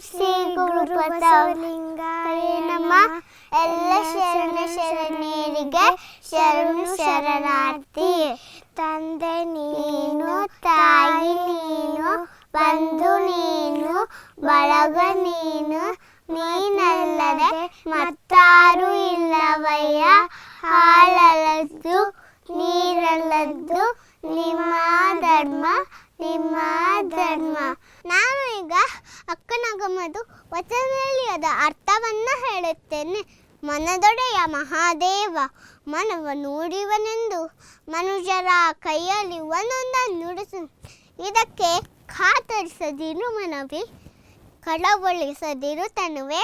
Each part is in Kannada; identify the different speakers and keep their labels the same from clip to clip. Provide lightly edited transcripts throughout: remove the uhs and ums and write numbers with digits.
Speaker 1: ಶ್ರೀ ಗುರು ಬಸವಲಿಂಗಾಯ ನಮಃ. ಎಲ್ಲ ಶರಣರಿಗೆ ಶರಣು ಶರಣಾರ್ಥಿ. ತಂದೆ ನೀನು, ತಾಯಿ ನೀನು, ಬಂಧು ನೀನು, ಬಳಗ ನೀನು, ನೀನಲ್ಲದೆ ಮತ್ತಾರು ಇಲ್ಲವಯ್ಯ. ಹಾಲಲ್ಲದ್ದು ನೀರಲ್ಲದ್ದು ನಿಮ್ಮ ಧರ್ಮ, ನಿಮ್ಮ ಧರ್ಮ. ನಾನು ಈಗ ಅಕ್ಕನಗಮದು ವಚನದಲ್ಲಿ ಅದ ಅರ್ಥವನ್ನ ಹೇಳುತ್ತೇನೆ. ಮನದೊಡೆಯ ಮಹಾದೇವ ಮನವ ನುಡಿವನೆಂದು ಮನುಷ್ಯರ ಕೈಯಲ್ಲಿ ಒಂದೊಂದ ನುಡಿಸು. ಇದಕ್ಕೆ ಖಾತರಿಸದಿರು ಮನವೇ, ಕಳವಳಿಸದಿರು ತನುವೆ,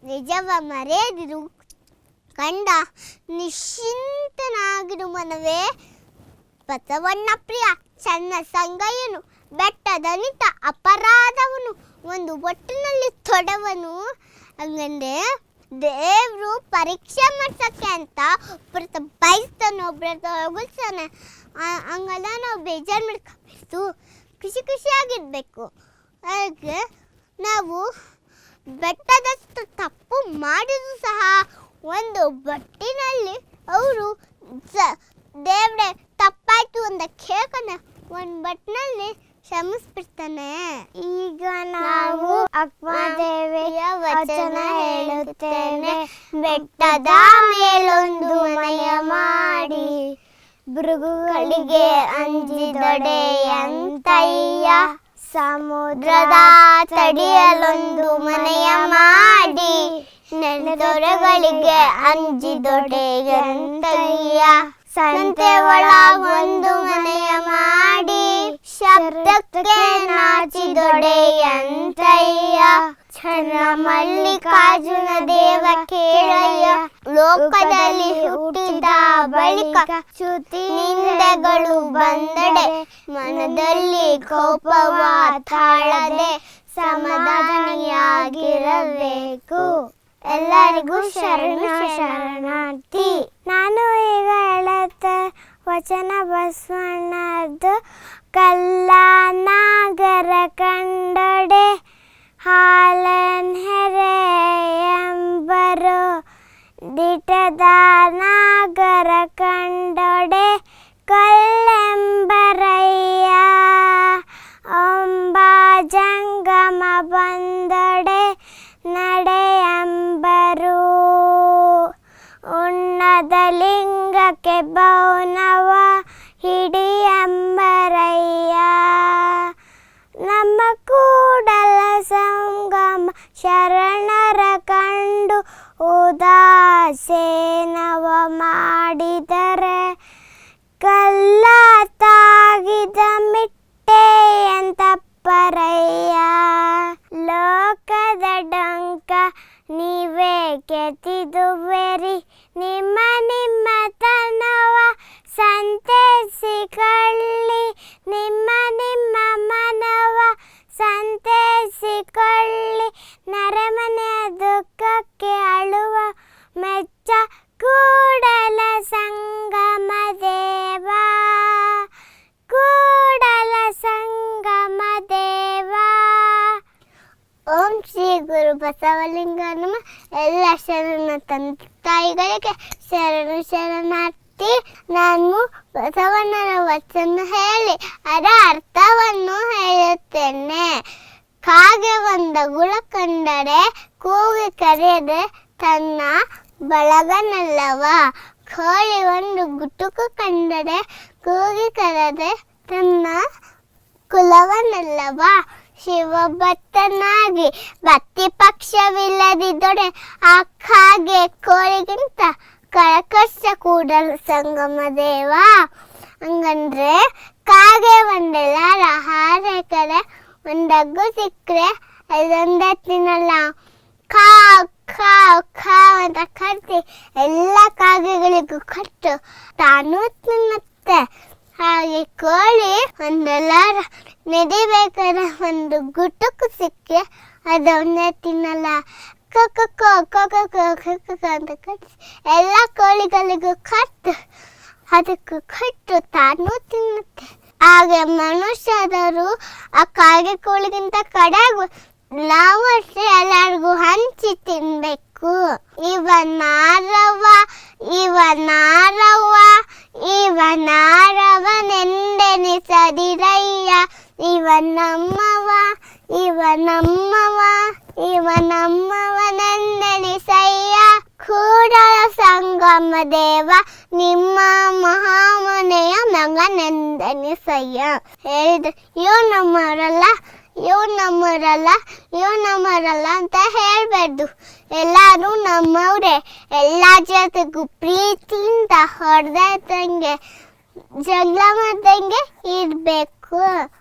Speaker 1: ನಿಜವ ಮರೆಯದಿರು ಕಂಡ ನಿಶ್ಚಿಂತನಾಗಿರು ಮನವೇ. ಬಸವಣ್ಣ ಪ್ರಿಯ ಚನ್ನ ಸಂಗಯ್ಯನು, ಬೆಟ್ಟದನಿತ ಅಪರಾಧವನು, ಒಂದು ಒಟ್ಟಿನಲ್ಲಿ ತೊಡವನು. ಹಂಗಂದ್ರೆ ದೇವರು ಪರೀಕ್ಷೆ ಮಾಡ್ಸಕ್ಕೆ ಅಂತ ಒಬ್ಬರ ಬಯಸ್ತಾನೆ, ಒಬ್ಬರ ತೊಳಗಿಸ್ತಾನೆ. ಹಂಗಲ್ಲ ನಾವು ಬೇಜಾರು ಮಾಡ್ಕೋಬೇಕು, ಖುಷಿ ಖುಷಿಯಾಗಿರ್ಬೇಕು. ಹಾಗೆ ನಾವು ಬೆಟ್ಟದಷ್ಟು ತಪ್ಪು ಮಾಡಿದ್ರು ಸಹ ಒಂದು ಬಟ್ಟಿನಲ್ಲಿ ಅವರು ದೇವ್ರೆ ತಪ್ಪಾಯ್ತು ಅಂತ ಕೇಳ್ಕೊಂಡೆ ಒಂದು ಬಟ್ಟಿನಲ್ಲಿ ಕ್ಷಮಿಸ್ಬಿಡ್ತಾನೆ. ಈಗ ನಾವು ಅಕ್ಕಮಹಾದೇವಿಯ ವಚನ ಹೇಳುತ್ತೇನೆ. ಬೆಟ್ಟದ ಮೇಲೊಂದು ಮನೆಯ ಮಾಡಿ, ಭೃಗುಗಳಿಗೆ ಅಂಜಿದೊಡೆಯಂತಯ್ಯ. ಸಮುದ್ರದ ತಡಿಯಲೊಂದು ಮನೆಯ ಮಾಡಿ, ನೆಲದೊರೆಗಳಿಗೆ ಅಂಜಿದೊಡೆಯಂತಯ್ಯ. ಸಂತೆ ಒಳಗೊಂದು ಮನೆಯ ಮಾಡಿ, ಶಬ್ದಕ್ಕೆ ನಾಚಿದೊಡೆಯಂತಯ್ಯ. ಚನ್ನ ಮಲ್ಲಿಕಾರ್ಜುನ ದೇವ ಕೇಳಯ್ಯ. ಲೋಕದಲ್ಲಿ ಹುಟ್ಟಿದ ಬಳಿಕ ಚ್ಯುತಿ ನಿಂದೆಗಳು ಬಂದಡೆ, ಮನದಲ್ಲಿ ಕೋಪವ ತಾಳದೆ ಸಮಾಧಾನಿಯಾಗಿರಬೇಕು. ಎಲ್ಲರಿಗೂ ಶರಣ ಶರಣಾರ್ಥಿ. ನಾನು ಈಗ ಹೇಳುತ್ತ ವಚನ ಬಸವಣ್ಣದ್ದು. ಕಲ್ಲನಾಗರ ಕಂಡೊಡೆ ಹಾಲನ್ಹೆರೆ ಎಂಬರು, ದಿಟದ ನಾಗರ ಕಂಡೊಡೆ ಕಲ್ಲೆಂಬರಯ್ಯ. ಅಂಬ ಜಂಗಮ ಬಂದೊಡೆ ನಡೆಯಂಬರು, ಉಣ್ಣದ ಲಿಂಗಕ್ಕೆ ಬೌನವ ಹಿಡಿಯಂಬರಯ್ಯ. ನಮ್ಮ ಕೂಡಲ ಸಂಗಮ ಶರಣರ ಕಂಡು ಉದಾಸೀನವ ಮಾಡಿದರೆ, ಕಲ್ಲ ತಾಗಿದ ಮಿಟ್ಟೆ ಅಂತಪ್ಪರಯ್ಯ. ಲೋಕದ ಡೊಂಕ ನೀವೇ ಕೆತ್ತಿದುವೆರಿ, ನಿಮ್ಮ ನಿಮ್ಮ ತನವ ಸಂತೈಸಿಕೊಳ್ಳಿ, ನಿಮ್ಮ ನಿಮ್ಮ ಮನವ ಸಂತೈಸಿಕೊಳ್ಳಿ. ನರಮನೆಯ ದುಃಖಕ್ಕೆ ಅಳುವ ಮೆಚ್ಚ ಕೂಡಲ ಸಂಗಮ ದೇವ, ಕೂಡಲ ಸಂಗಮ ದೇವ. ಓಂ ಶ್ರೀ ಗುರು ಬಸವಲಿಂಗಾಯ ನಮಃ. ಎಲ್ಲ ಶರಣ ತಂದೆ ತಾಯಿಗಳಿಗೆ ಶರಣು ಶರಣಾರ್ಥಿ. ನಾನು ಬಸವಣ್ಣನ ವಚನ ಹೇಳಿ ಅದರ ಅರ್ಥವನ್ನು ಹೇಳುತ್ತೇನೆ. ಕಾಗೆ ಒಂದು ಗುಳ ಕಂಡರೆ ಕೂಗಿ ಕರೆಯದೆ ತನ್ನ ಬಳಗನಲ್ಲವ. ಕೋಳಿ ಒಂದು ಗುಟುಕು ಕಂಡರೆ ಕೂಗಿ ಕರೆದೆ ತನ್ನ ಕುಲವನಲ್ಲವ. ಶಿವಭಕ್ತನಾಗಿ ಭಕ್ತಿ ಪಕ್ಷವಿಲ್ಲದಿದ್ದೊಡೆ ಆ ಕಾಗೆ ಕೋಳಿಗಿಂತ ಕಳಕಷ್ಟ ಕೂಡಲ ಸಂಗಮ ದೇವ. ಹಂಗಂದ್ರೆ ಕಾಗೆ ಒಂದೆಲ್ಲ ಆಹಾರ ಕರೆ ಒಂದಗ್ಗು ಸಿಕ್ಕರೆ ಅದೊಂದೇ ತಿನ್ನಲ್ಲ. ಕಾವ್ ಕಾವ್ ಕಾವ್ ಅಂತ ಕಟ್ಟಿ ಎಲ್ಲ ಕಾಗೆಗಳಿಗೂ ಕಟ್ಟು ತಾನು ತಿನ್ನುತ್ತೆ. ಹಾಗೆ ಕೋಳಿ ಒಂದೆಲ್ಲ ನಡಿಬೇಕಾದ್ರೆ ಒಂದು ಗುಟುಕು ಸಿಕ್ಕರೆ ಅದೊಂದೇ ತಿನ್ನಲ್ಲ. ಕೊಕ್ಕ ಅಂತ ಕಟ್ಟಿ ಎಲ್ಲ ಕೋಳಿಗಳಿಗೂ ಕಟ್ಟು ಅದಕ್ಕೂ ಕಟ್ಟು ತಾನು ತಿನ್ನುತ್ತೆ. ಹಾಗೆ ಮನುಷ್ಯರು ಆ ಕಾಗೆ ಕೋಳಿಗಿಂತ ಕಡೆಗೂ ನಾವು ಸದಿರಯ್ಯ. ಇವ ನಮ್ಮವ ಇವ ನಮ್ಮವ ಇವ ನಮ್ಮವನೆಂದೆನಿಸಯ್ಯ. ಕೂಡಲ ಸಂಗಮ ದೇವ ನಿಮ್ಮ ಮಹಾಮನೆಯ ಮಗನೆಂದೆನಿಸಯ್ಯ. ಹೇಳಿದ್ರೆ ಇವ್ ನಮ್ಮವರಲ್ಲ ಇವ್ ನಮ್ಮವರಲ್ಲ ಇವ್ ನಮ್ಮವರಲ್ಲ ಅಂತ ಹೇಳ್ಬಾರ್ದು. ಎಲ್ಲರೂ ನಮ್ಮವ್ರೆ. ಎಲ್ಲ ಜೊತೆಗೂ ಪ್ರೀತಿಯಿಂದ ಹೊಡೆದಂಗೆ ಜಗಳ ಮಾಡ್ದಂಗೆ ಇರಬೇಕು.